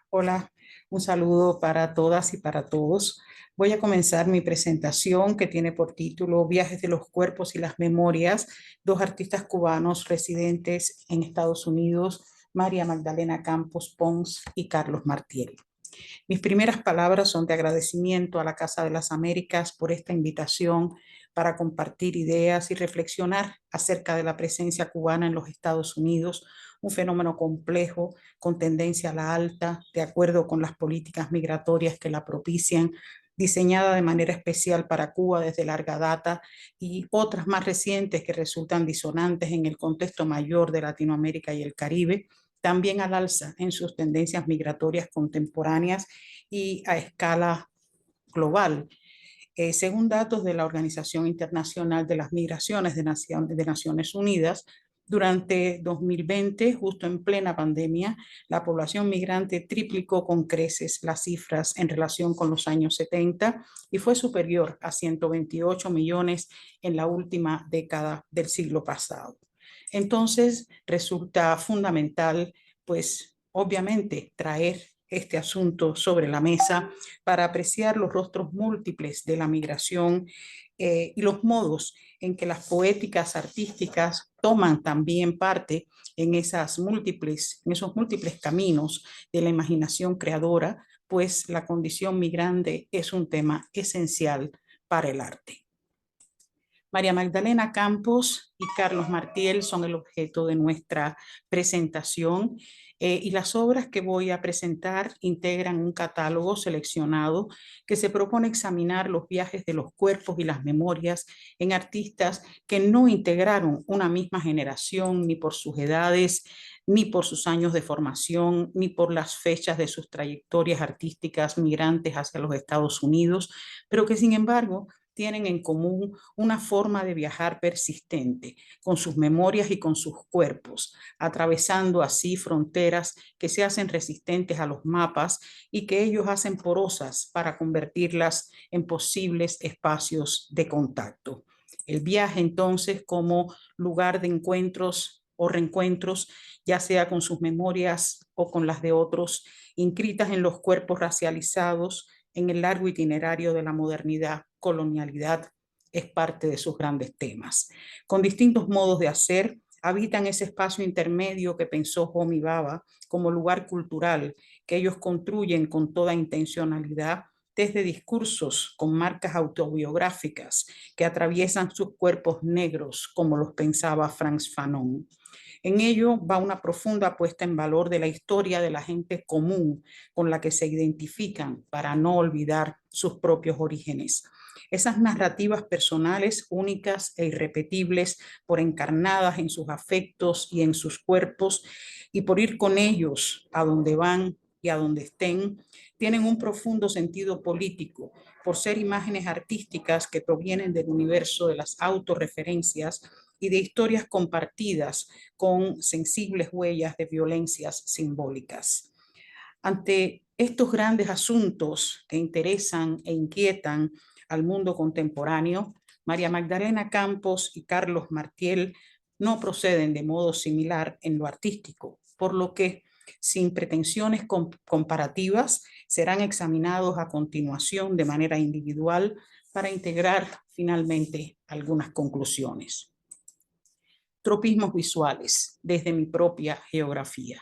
Hola, un saludo para todas y para todos. Voy a comenzar mi presentación que tiene por título Viajes de los cuerpos y las memorias, dos artistas cubanos residentes en Estados Unidos, María Magdalena Campos Pons y Carlos Martiel. Mis primeras palabras son de agradecimiento a la Casa de las Américas por esta invitación para compartir ideas y reflexionar acerca de la presencia cubana en los Estados Unidos, un fenómeno complejo con tendencia a la alta, de acuerdo con las políticas migratorias que la propician, diseñada de manera especial para Cuba desde larga data y otras más recientes que resultan disonantes en el contexto mayor de Latinoamérica y el Caribe, también al alza en sus tendencias migratorias contemporáneas y a escala global. Según datos de la Organización Internacional de las Migraciones de Naciones Unidas, durante 2020, justo en plena pandemia, la población migrante triplicó con creces las cifras en relación con los años 70 y fue superior a 128 millones en la última década del siglo pasado. Entonces, resulta fundamental, pues, obviamente, traer este asunto sobre la mesa para apreciar los rostros múltiples de la migración y los modos en que las poéticas artísticas toman también parte en esos múltiples caminos de la imaginación creadora, pues la condición migrante es un tema esencial para el arte. María Magdalena Campos y Carlos Martiel son el objeto de nuestra presentación y las obras que voy a presentar integran un catálogo seleccionado que se propone examinar los viajes de los cuerpos y las memorias en artistas que no integraron una misma generación ni por sus edades, ni por sus años de formación, ni por las fechas de sus trayectorias artísticas migrantes hacia los Estados Unidos, pero que sin embargo tienen en común una forma de viajar persistente, con sus memorias y con sus cuerpos, atravesando así fronteras que se hacen resistentes a los mapas y que ellos hacen porosas para convertirlas en posibles espacios de contacto. El viaje entonces como lugar de encuentros o reencuentros, ya sea con sus memorias o con las de otros, inscritas en los cuerpos racializados, en el largo itinerario de la modernidad, colonialidad, es parte de sus grandes temas. Con distintos modos de hacer, habitan ese espacio intermedio que pensó Homi Bhabha como lugar cultural que ellos construyen con toda intencionalidad desde discursos con marcas autobiográficas que atraviesan sus cuerpos negros, como los pensaba Frantz Fanon. En ello va una profunda puesta en valor de la historia de la gente común con la que se identifican para no olvidar sus propios orígenes. Esas narrativas personales únicas e irrepetibles por encarnadas en sus afectos y en sus cuerpos y por ir con ellos a donde van y a donde estén, tienen un profundo sentido político por ser imágenes artísticas que provienen del universo de las autorreferencias y de historias compartidas con sensibles huellas de violencias simbólicas. Ante estos grandes asuntos que interesan e inquietan al mundo contemporáneo, María Magdalena Campos y Carlos Martiel no proceden de modo similar en lo artístico, por lo que, sin pretensiones comparativas, serán examinados a continuación de manera individual para integrar finalmente algunas conclusiones. Tropismos visuales desde mi propia geografía.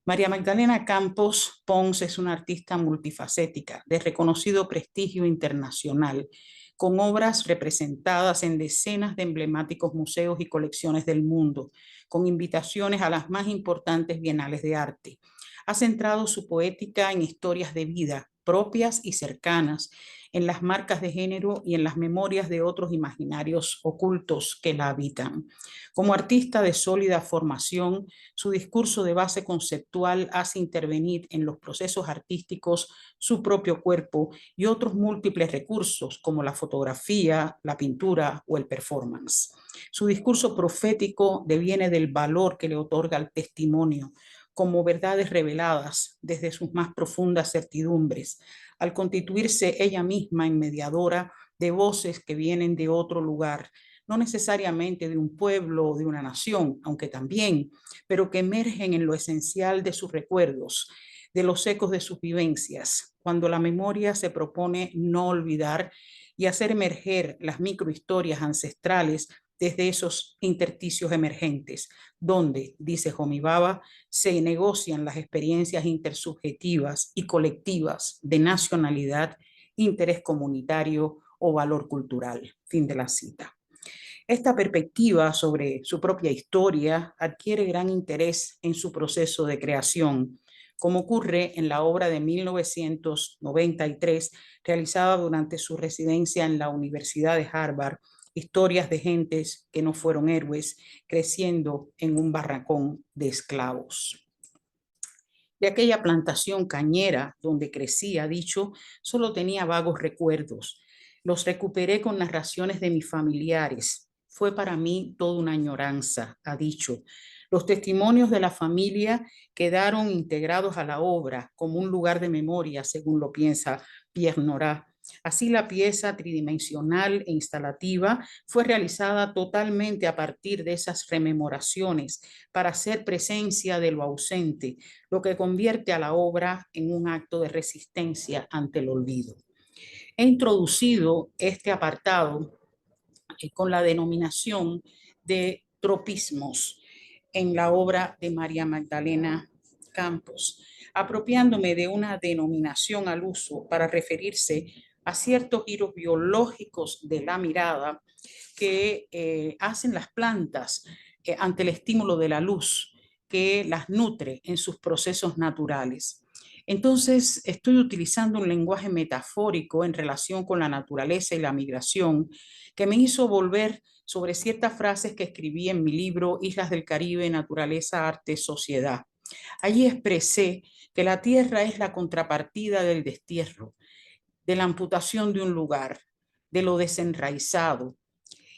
María Magdalena Campos Pons es una artista multifacética de reconocido prestigio internacional, con obras representadas en decenas de emblemáticos museos y colecciones del mundo, con invitaciones a las más importantes bienales de arte. Ha centrado su poética en historias de vida propias y cercanas, en las marcas de género y en las memorias de otros imaginarios ocultos que la habitan. Como artista de sólida formación, su discurso de base conceptual hace intervenir en los procesos artísticos su propio cuerpo y otros múltiples recursos como la fotografía, la pintura o el performance. Su discurso profético deviene del valor que le otorga el testimonio como verdades reveladas desde sus más profundas certidumbres, al constituirse ella misma en mediadora de voces que vienen de otro lugar, no necesariamente de un pueblo o de una nación, aunque también, pero que emergen en lo esencial de sus recuerdos, de los ecos de sus vivencias, cuando la memoria se propone no olvidar y hacer emerger las microhistorias ancestrales desde esos intersticios emergentes, donde, dice Homi Bhabha, se negocian las experiencias intersubjetivas y colectivas de nacionalidad, interés comunitario o valor cultural. Fin de la cita. Esta perspectiva sobre su propia historia adquiere gran interés en su proceso de creación, como ocurre en la obra de 1993, realizada durante su residencia en la Universidad de Harvard, Historias de gentes que no fueron héroes, creciendo en un barracón de esclavos. De aquella plantación cañera donde crecí, ha dicho, solo tenía vagos recuerdos. Los recuperé con narraciones de mis familiares. Fue para mí toda una añoranza, ha dicho. Los testimonios de la familia quedaron integrados a la obra como un lugar de memoria, según lo piensa Pierre Nora. Así, la pieza tridimensional e instalativa fue realizada totalmente a partir de esas rememoraciones para hacer presencia de lo ausente, lo que convierte a la obra en un acto de resistencia ante el olvido. He introducido este apartado con la denominación de tropismos en la obra de María Magdalena Campos, apropiándome de una denominación al uso para referirse a ciertos giros biológicos de la mirada que hacen las plantas ante el estímulo de la luz, que las nutre en sus procesos naturales. Entonces, estoy utilizando un lenguaje metafórico en relación con la naturaleza y la migración, que me hizo volver sobre ciertas frases que escribí en mi libro Islas del Caribe, Naturaleza, Arte, Sociedad. Allí expresé que la tierra es la contrapartida del destierro, de la amputación de un lugar, de lo desenraizado,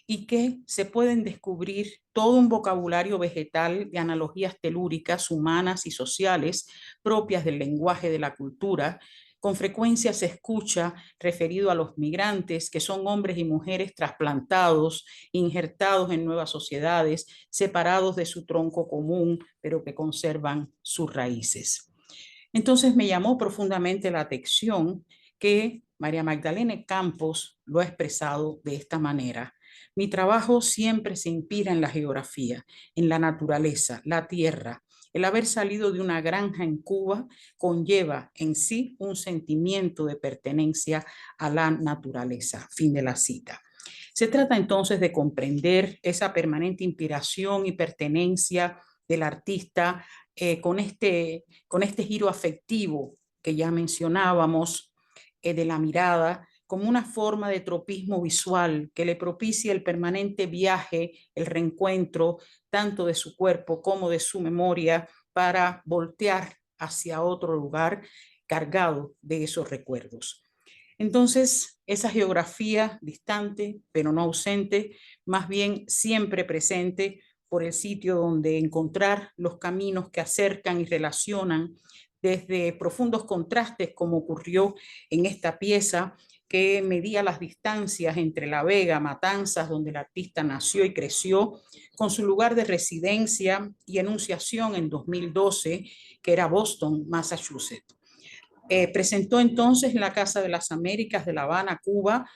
y que se pueden descubrir todo un vocabulario vegetal de analogías telúricas, humanas y sociales propias del lenguaje de la cultura. Con frecuencia se escucha referido a los migrantes, que son hombres y mujeres trasplantados, injertados en nuevas sociedades, separados de su tronco común, pero que conservan sus raíces. Entonces me llamó profundamente la atención que María Magdalena Campos lo ha expresado de esta manera. Mi trabajo siempre se inspira en la geografía, en la naturaleza, la tierra. El haber salido de una granja en Cuba conlleva en sí un sentimiento de pertenencia a la naturaleza. Fin de la cita. Se trata entonces de comprender esa permanente inspiración y pertenencia del artista con este giro afectivo que ya mencionábamos, de la mirada, como una forma de tropismo visual que le propicia el permanente viaje, el reencuentro, tanto de su cuerpo como de su memoria, para voltear hacia otro lugar cargado de esos recuerdos. Entonces, esa geografía distante, pero no ausente, más bien siempre presente, por el sitio donde encontrar los caminos que acercan y relacionan desde profundos contrastes, como ocurrió en esta pieza, que medía las distancias entre La Vega, Matanzas, donde el artista nació y creció, con su lugar de residencia y enunciación en 2012, que era Boston, Massachusetts. Presentó entonces en la Casa de las Américas de La Habana, Cuba,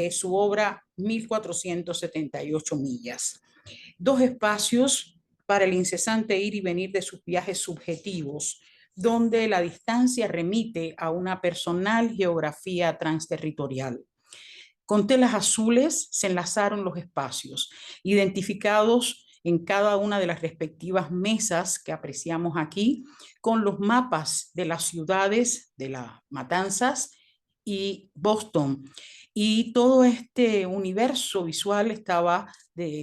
su obra 1478 millas. Dos espacios para el incesante ir y venir de sus viajes subjetivos, donde la distancia remite a una personal geografía transterritorial. Con telas azules se enlazaron los espacios, identificados en cada una de las respectivas mesas que apreciamos aquí, con los mapas de las ciudades de las Matanzas y Boston. Y todo este universo visual estaba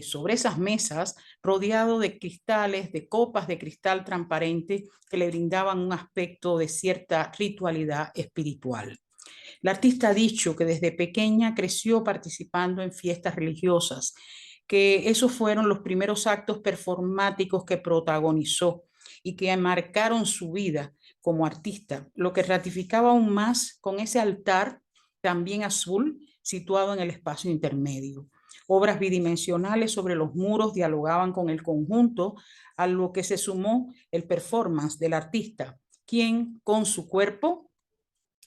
sobre esas mesas, rodeado de cristales, de copas de cristal transparente que le brindaban un aspecto de cierta ritualidad espiritual. La artista ha dicho que desde pequeña creció participando en fiestas religiosas, que esos fueron los primeros actos performáticos que protagonizó y que marcaron su vida como artista, lo que ratificaba aún más con ese altar también azul situado en el espacio intermedio. Obras bidimensionales sobre los muros dialogaban con el conjunto, a lo que se sumó el performance del artista, quien con su cuerpo,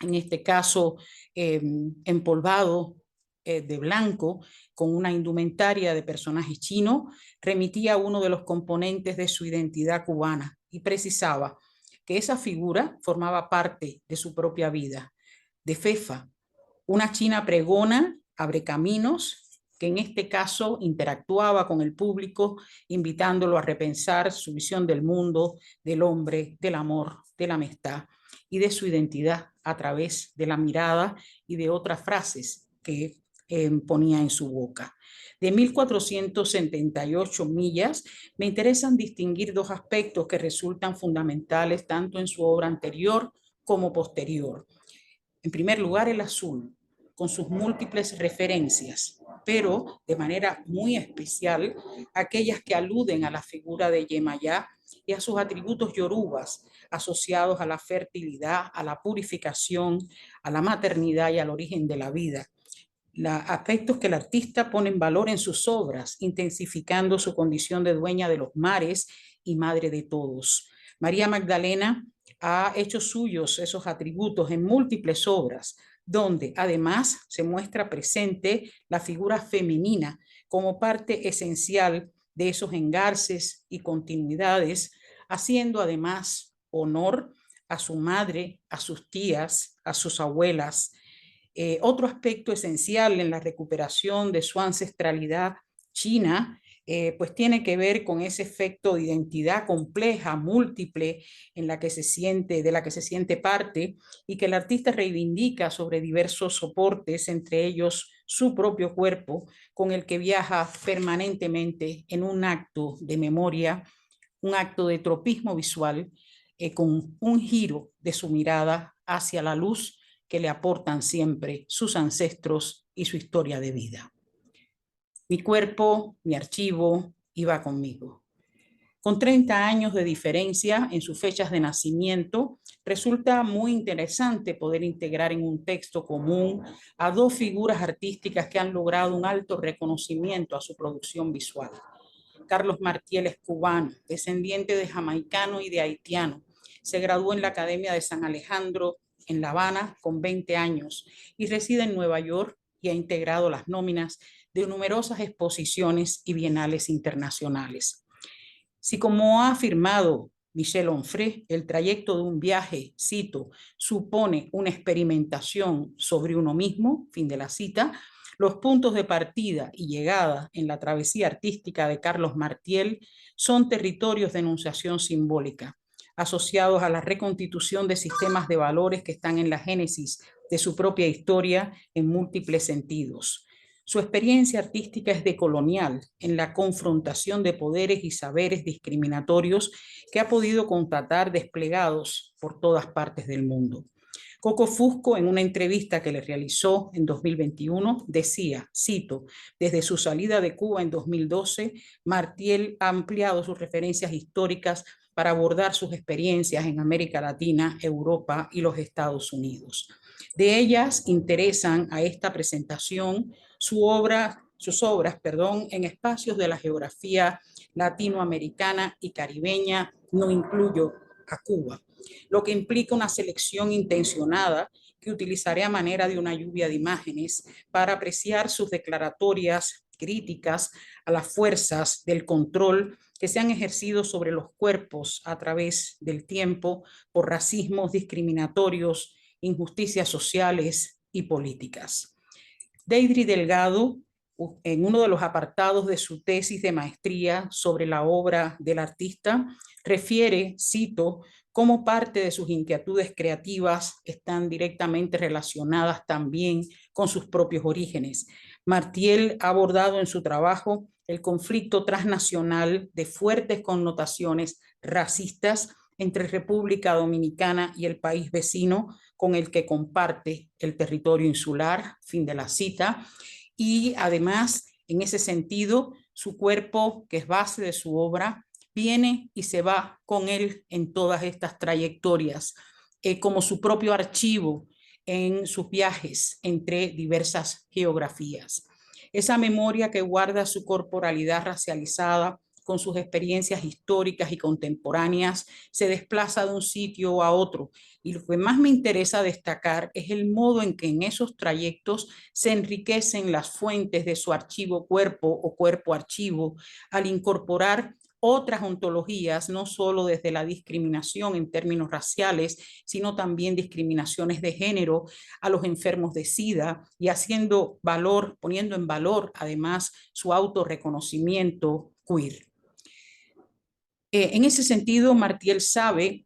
en este caso empolvado de blanco, con una indumentaria de personaje chino, remitía a uno de los componentes de su identidad cubana y precisaba que esa figura formaba parte de su propia vida. De Fefa, una china pregona, abre caminos, que en este caso interactuaba con el público, invitándolo a repensar su visión del mundo, del hombre, del amor, de la amistad y de su identidad a través de la mirada y de otras frases que ponía en su boca. De 1478 millas, me interesan distinguir dos aspectos que resultan fundamentales tanto en su obra anterior como posterior. En primer lugar, el azul, con sus múltiples referencias, pero de manera muy especial aquellas que aluden a la figura de Yemayá y a sus atributos yorubas asociados a la fertilidad, a la purificación, a la maternidad y al origen de la vida. Aspectos que el artista pone en valor en sus obras, intensificando su condición de dueña de los mares y madre de todos. María Magdalena ha hecho suyos esos atributos en múltiples obras, donde además se muestra presente la figura femenina como parte esencial de esos engarces y continuidades, haciendo además honor a su madre, a sus tías, a sus abuelas. Otro aspecto esencial en la recuperación de su ancestralidad china, pues tiene que ver con ese efecto de identidad compleja, múltiple, en la que se siente, de la que se siente parte y que el artista reivindica sobre diversos soportes, entre ellos su propio cuerpo, con el que viaja permanentemente en un acto de memoria, un acto de tropismo visual, con un giro de su mirada hacia la luz que le aportan siempre sus ancestros y su historia de vida. Mi cuerpo, mi archivo, iba conmigo. Con 30 años de diferencia en sus fechas de nacimiento, resulta muy interesante poder integrar en un texto común a dos figuras artísticas que han logrado un alto reconocimiento a su producción visual. Carlos Martiel es cubano, descendiente de jamaicano y de haitiano. Se graduó en la Academia de San Alejandro en La Habana con 20 años y reside en Nueva York y ha integrado las nóminas de numerosas exposiciones y bienales internacionales. Si, como ha afirmado Michel Onfray, el trayecto de un viaje, cito, supone una experimentación sobre uno mismo, fin de la cita, los puntos de partida y llegada en la travesía artística de Carlos Martiel son territorios de enunciación simbólica, asociados a la reconstitución de sistemas de valores que están en la génesis de su propia historia en múltiples sentidos. Su experiencia artística es decolonial en la confrontación de poderes y saberes discriminatorios que ha podido constatar desplegados por todas partes del mundo. Coco Fusco, en una entrevista que le realizó en 2021, decía, cito, desde su salida de Cuba en 2012, Martiel ha ampliado sus referencias históricas para abordar sus experiencias en América Latina, Europa y los Estados Unidos. De ellas interesan a esta presentación sus obras, en espacios de la geografía latinoamericana y caribeña, no incluyo a Cuba, lo que implica una selección intencionada que utilizaré a manera de una lluvia de imágenes para apreciar sus declaratorias críticas a las fuerzas del control que se han ejercido sobre los cuerpos a través del tiempo por racismos discriminatorios, injusticias sociales y políticas. Deidre Delgado, en uno de los apartados de su tesis de maestría sobre la obra del artista, refiere, cito, cómo parte de sus inquietudes creativas están directamente relacionadas también con sus propios orígenes. Martiel ha abordado en su trabajo el conflicto transnacional de fuertes connotaciones racistas entre República Dominicana y el país vecino con el que comparte el territorio insular, fin de la cita, y además, en ese sentido, su cuerpo, que es base de su obra, viene y se va con él en todas estas trayectorias, como su propio archivo en sus viajes entre diversas geografías. Esa memoria que guarda su corporalidad racializada con sus experiencias históricas y contemporáneas, se desplaza de un sitio a otro. Y lo que más me interesa destacar es el modo en que en esos trayectos se enriquecen las fuentes de su archivo cuerpo o cuerpo archivo al incorporar otras ontologías, no solo desde la discriminación en términos raciales, sino también discriminaciones de género a los enfermos de SIDA y poniendo en valor además su autorreconocimiento queer. En ese sentido, Martiel sabe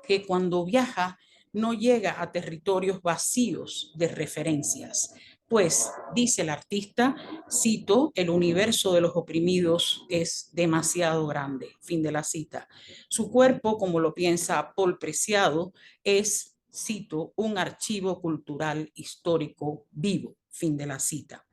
que cuando viaja no llega a territorios vacíos de referencias, pues, dice el artista, cito, el universo de los oprimidos es demasiado grande, fin de la cita. Su cuerpo, como lo piensa Paul Preciado, es, cito, un archivo cultural histórico vivo, fin de la cita.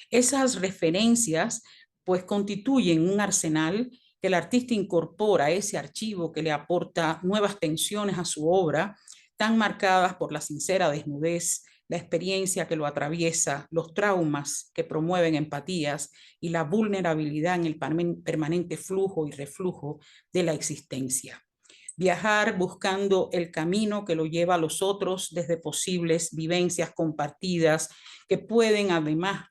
Esas referencias, pues, constituyen un arsenal que el artista incorpora a ese archivo que le aporta nuevas tensiones a su obra, tan marcadas por la sincera desnudez, la experiencia que lo atraviesa, los traumas que promueven empatías y la vulnerabilidad en el permanente flujo y reflujo de la existencia. Viajar buscando el camino que lo lleva a los otros desde posibles vivencias compartidas que pueden además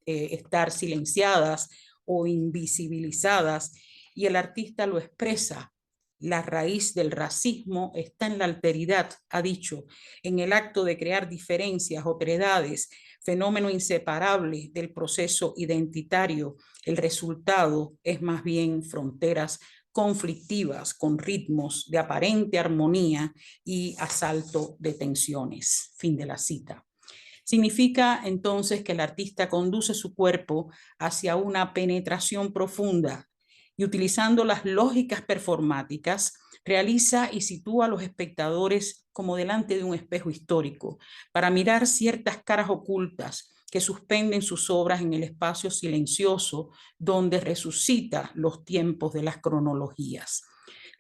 estar silenciadas o invisibilizadas, y el artista lo expresa. La raíz del racismo está en la alteridad, ha dicho, en el acto de crear diferencias, otredades, fenómeno inseparable del proceso identitario. El resultado es más bien fronteras conflictivas con ritmos de aparente armonía y asalto de tensiones. Fin de la cita. Significa entonces que el artista conduce su cuerpo hacia una penetración profunda y, utilizando las lógicas performáticas, realiza y sitúa a los espectadores como delante de un espejo histórico para mirar ciertas caras ocultas que suspenden sus obras en el espacio silencioso donde resucita los tiempos de las cronologías.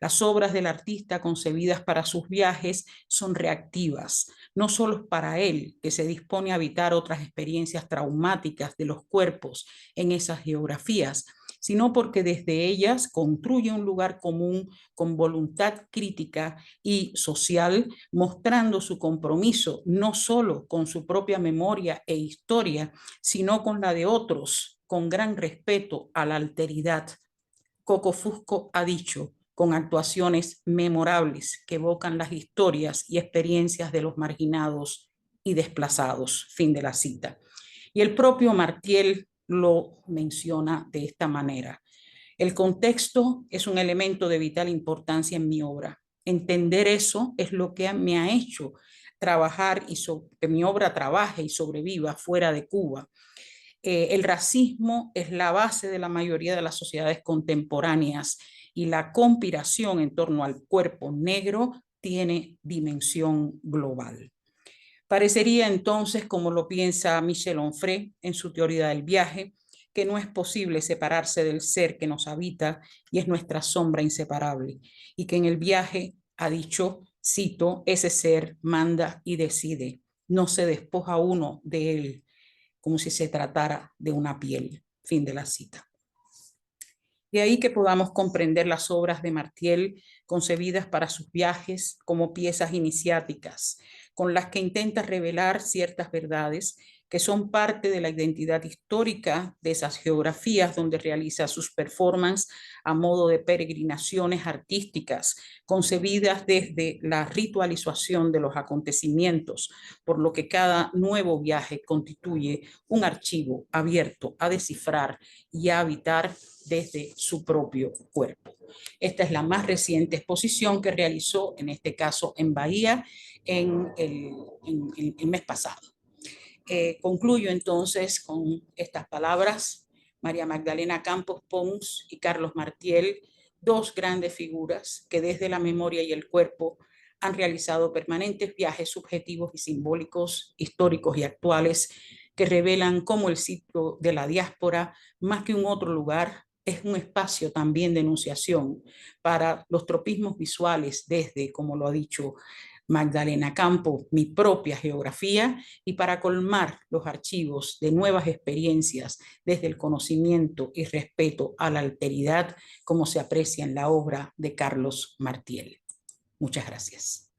Las obras del artista concebidas para sus viajes son reactivas, no solo para él, que se dispone a habitar otras experiencias traumáticas de los cuerpos en esas geografías, sino porque desde ellas construye un lugar común con voluntad crítica y social, mostrando su compromiso no solo con su propia memoria e historia, sino con la de otros, con gran respeto a la alteridad. Coco Fusco ha dicho, con actuaciones memorables que evocan las historias y experiencias de los marginados y desplazados. Fin de la cita. Y el propio Martiel lo menciona de esta manera. El contexto es un elemento de vital importancia en mi obra. Entender eso es lo que me ha hecho trabajar y que mi obra trabaje y sobreviva fuera de Cuba. El racismo es la base de la mayoría de las sociedades contemporáneas y la conspiración en torno al cuerpo negro tiene dimensión global. Parecería entonces, como lo piensa Michel Onfray en su teoría del viaje, que no es posible separarse del ser que nos habita y es nuestra sombra inseparable, y que en el viaje, ha dicho, cito, ese ser manda y decide, no se despoja uno de él, como si se tratara de una piel. Fin de la cita. De ahí que podamos comprender las obras de Martiel concebidas para sus viajes como piezas iniciáticas, con las que intenta revelar ciertas verdades que son parte de la identidad histórica de esas geografías donde realiza sus performances a modo de peregrinaciones artísticas concebidas desde la ritualización de los acontecimientos, por lo que cada nuevo viaje constituye un archivo abierto a descifrar y a habitar desde su propio cuerpo. Esta es la más reciente exposición que realizó, en este caso en Bahía, en el mes pasado. Concluyo entonces con estas palabras. María Magdalena Campos Pons y Carlos Martiel, dos grandes figuras que desde la memoria y el cuerpo han realizado permanentes viajes subjetivos y simbólicos, históricos y actuales, que revelan cómo el sitio de la diáspora, más que un otro lugar, es un espacio también de enunciación para los tropismos visuales desde, como lo ha dicho Magdalena Campo, mi propia geografía, y para colmar los archivos de nuevas experiencias desde el conocimiento y respeto a la alteridad, como se aprecia en la obra de Carlos Martiel. Muchas gracias.